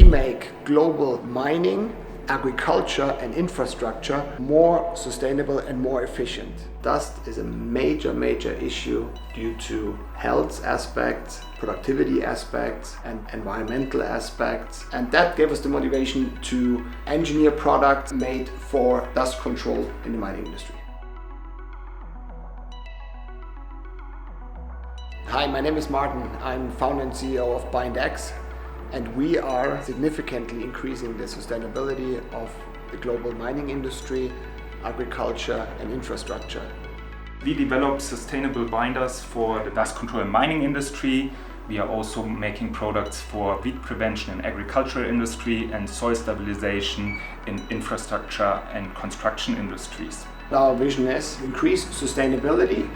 make global mining, agriculture and infrastructure more sustainable and more efficient. Dust is a major issue due to health aspects, productivity aspects and environmental aspects, and that gave us the motivation to engineer products made for dust control in the mining industry. Hi, my name is Martin. I'm founder and CEO of Bindex, and we are significantly increasing the sustainability of the global mining industry, agriculture and infrastructure. We develop sustainable binders for the dust control and mining industry. We are also making products for weed prevention in agricultural industry and soil stabilization in infrastructure and construction industries. Our vision is increase sustainability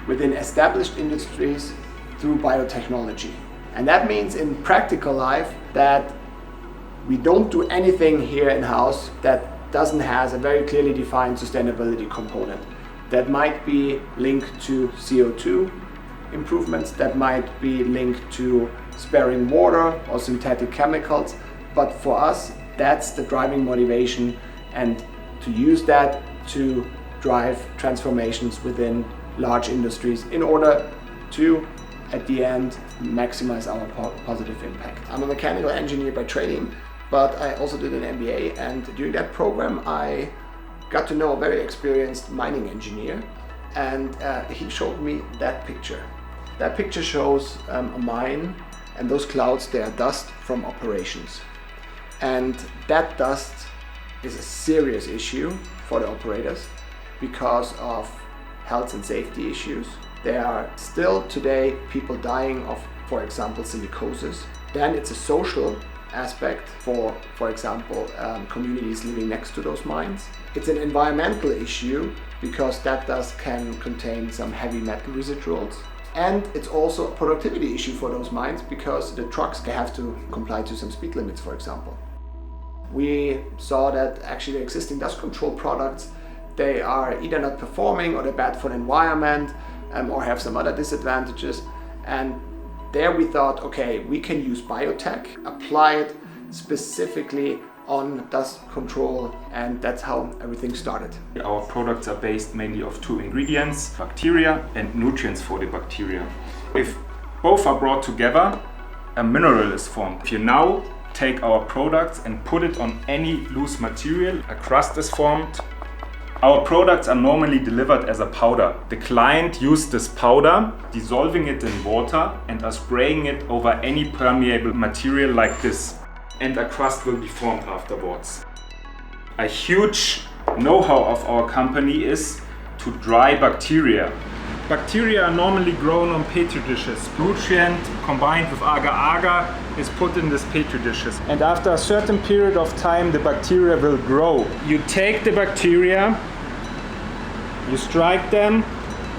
within established industries through biotechnology. And that means in practical life that we don't do anything here in-house that doesn't have a very clearly defined sustainability component. That might be linked to CO2 improvements, that might be linked to sparing water or synthetic chemicals, but for us that's the driving motivation, and to use that to drive transformations within large industries in order to, at the end, maximize our positive impact. I'm a mechanical engineer by training, but I also did an MBA, and during that program I got to know a very experienced mining engineer, and he showed me that picture. That picture shows a mine, and those clouds, they are dust from operations. And that dust is a serious issue for the operators because of health and safety issues. There are still today people dying of, for example, silicosis. Then it's a social aspect for example, communities living next to those mines. It's an environmental issue because that dust can contain some heavy metal residuals. And it's also a productivity issue for those mines because the trucks have to comply to some speed limits, for example. We saw that actually the existing dust control products, they are either not performing or they're bad for the environment, or have some other disadvantages. And there we thought, okay, we can use biotech, apply it specifically on dust control, and that's how everything started. Our products are based mainly of two ingredients, bacteria and nutrients for the bacteria. If both are brought together, a mineral is formed. If you now take our products and put it on any loose material, a crust is formed. Our products are normally delivered as a powder. The client used this powder, dissolving it in water and are spraying it over any permeable material like this. And a crust will be formed afterwards. A huge know-how of our company is to dry bacteria. Bacteria are normally grown on petri dishes. Nutrient combined with agar-agar is put in these petri dishes. And after a certain period of time, the bacteria will grow. You take the bacteria, you strike them,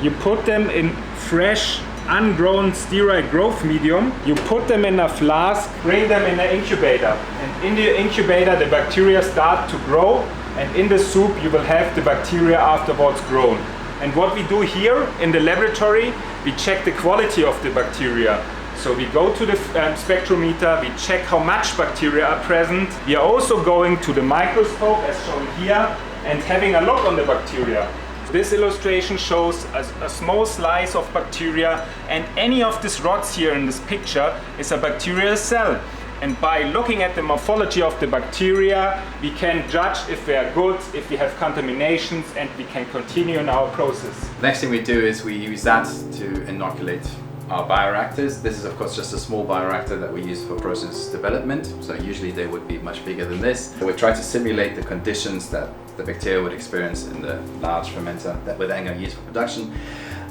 you put them in fresh, ungrown sterile growth medium, you put them in a flask, bring them in an incubator. And in the incubator, the bacteria start to grow, and in the soup, you will have the bacteria afterwards grown. And what we do here in the laboratory, we check the quality of the bacteria. So we go to the spectrometer, we check how much bacteria are present. We are also going to the microscope, as shown here, and having a look on the bacteria. This illustration shows a small slice of bacteria, and any of these rods here in this picture is a bacterial cell. And by looking at the morphology of the bacteria, we can judge if they are good, if we have contaminations, and we can continue in our process. The next thing we do is we use that to inoculate our bioreactors. This is of course just a small bioreactor that we use for process development, so usually they would be much bigger than this. We try to simulate the conditions that the bacteria would experience in the large fermenter that we're then going to use for production.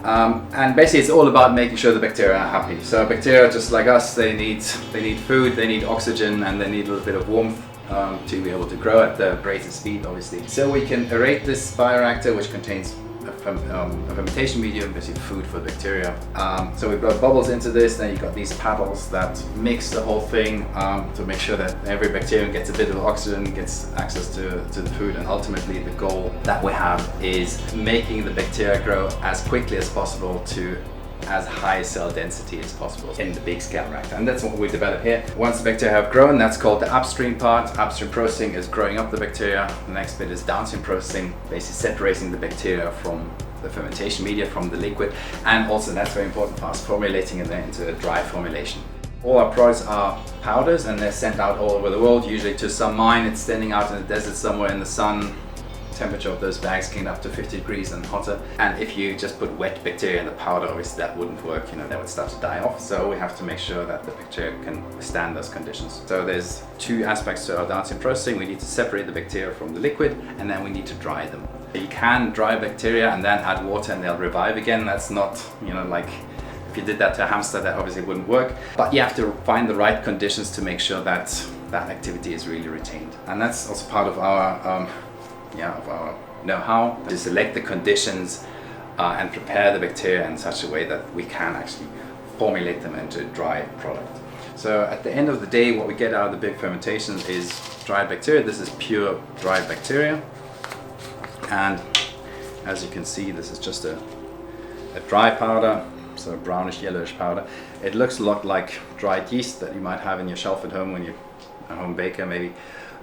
And basically it's all about making sure the bacteria are happy. So bacteria, just like us, they need food, they need oxygen, and they need a little bit of warmth to be able to grow at the greatest speed, obviously. So we can aerate this bioreactor, which contains a fermentation medium, basically food for bacteria. So we've got bubbles into this, then you've got these paddles that mix the whole thing to make sure that every bacterium gets a bit of oxygen, gets access to the food, and ultimately the goal that we have is making the bacteria grow as quickly as possible to as high cell density as possible in the big scale reactor. And that's what we develop here. Once the bacteria have grown, that's called the upstream part. Upstream processing is growing up the bacteria. The next bit is downstream processing, basically separating the bacteria from the fermentation media, from the liquid. And also, that's very important for us, formulating it into a dry formulation. All our products are powders and they're sent out all over the world, usually to some mine. It's standing out in the desert somewhere in the sun. Temperature of those bags can get up to 50 degrees and hotter. And if you just put wet bacteria in the powder, obviously that wouldn't work, they would start to die off. So we have to make sure that the bacteria can withstand those conditions. So there's two aspects to our downstream processing. We need to separate the bacteria from the liquid, and then we need to dry them. You can dry bacteria and then add water and they'll revive again. That's not, like if you did that to a hamster, that obviously wouldn't work. But you have to find the right conditions to make sure that that activity is really retained. And that's also part of our know-how, to select the conditions and prepare the bacteria in such a way that we can actually formulate them into a dry product. So at the end of the day, what we get out of the big fermentation is dry bacteria. This is pure dry bacteria. And as you can see, this is just a dry powder, so a brownish yellowish powder. It looks a lot like dried yeast that you might have in your shelf at home when you're a home baker maybe.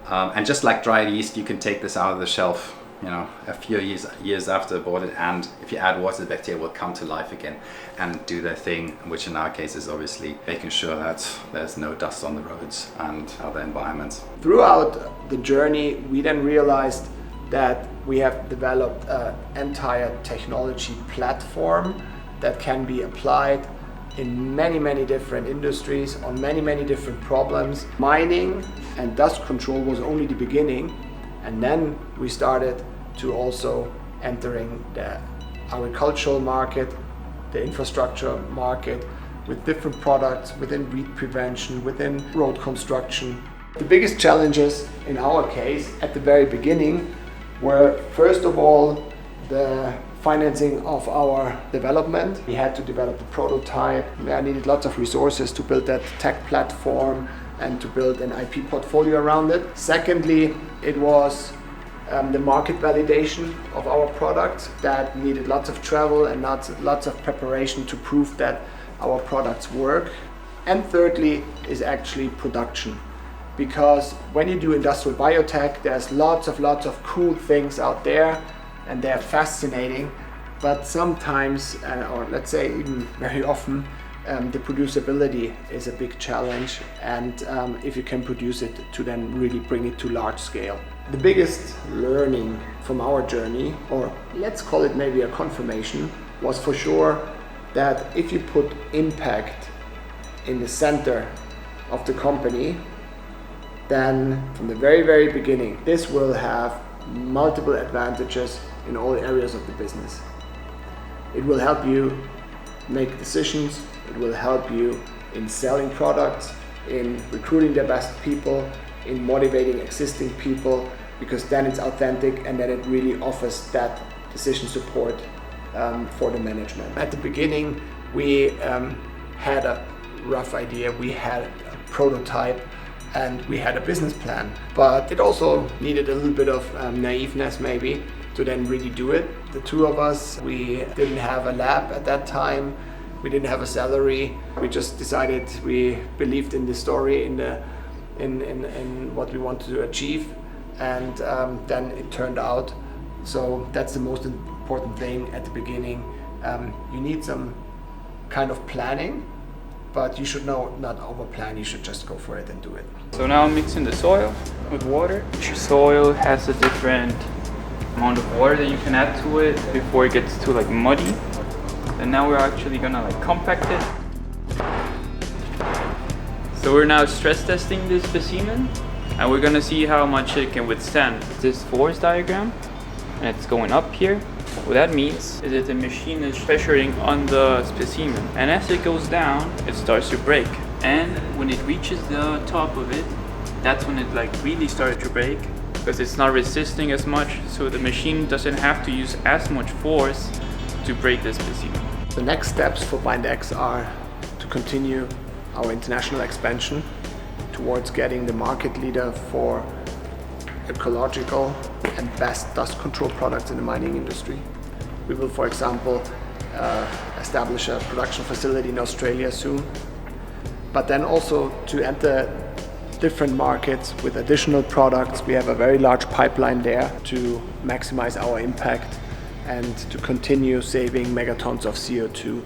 And just like dried yeast, you can take this out of the shelf, a few years after bought it, and if you add water, the bacteria will come to life again and do their thing, which in our case is obviously making sure that there's no dust on the roads and other environments. Throughout the journey, we then realized that we have developed an entire technology platform that can be applied in many different industries, on many different problems. Mining and dust control was only the beginning, and then we started to also entering the agricultural market, the infrastructure market, with different products within weed prevention, within road construction. The biggest challenges in our case at the very beginning were, first of all, the financing of our development. We had to develop the prototype. I needed lots of resources to build that tech platform and to build an IP portfolio around it. Secondly, it was the market validation of our product that needed lots of travel and lots of preparation to prove that our products work. And thirdly is actually production. Because when you do industrial biotech, there's lots of cool things out there, and they're fascinating, but sometimes, or let's say even very often, the producibility is a big challenge, and if you can produce it, to then really bring it to large scale. The biggest learning from our journey, or let's call it maybe a confirmation, was for sure that if you put impact in the center of the company, then from the very beginning, this will have multiple advantages in all areas of the business. It will help you make decisions, it will help you in selling products, in recruiting the best people, in motivating existing people, because then it's authentic and then it really offers that decision support for the management. At the beginning, we had a rough idea, we had a prototype, and we had a business plan, but it also needed a little bit of naiveness maybe to then really do it. The two of us, we didn't have a lab at that time, we didn't have a salary, we just decided we believed in the story, in what we wanted to achieve, and then it turned out. So that's the most important thing at the beginning. You need some kind of planning, but you should not over-plan, you should just go for it and do it. So now I'm mixing the soil with water. Each soil has a different amount of water that you can add to it before it gets too muddy. And now we're actually gonna compact it. So we're now stress testing this specimen, and we're gonna see how much it can withstand. This force diagram, and it's going up here. What that means is that the machine is pressuring on the specimen, and as it goes down, it starts to break. And when it reaches the top of it, that's when it really started to break, because it's not resisting as much, so the machine doesn't have to use as much force to break the specimen. The next steps for Bindex are to continue our international expansion towards getting the market leader for ecological and best dust control products in the mining industry. We will, for example, establish a production facility in Australia soon, but then also to enter different markets with additional products. We have a very large pipeline there to maximize our impact and to continue saving megatons of CO2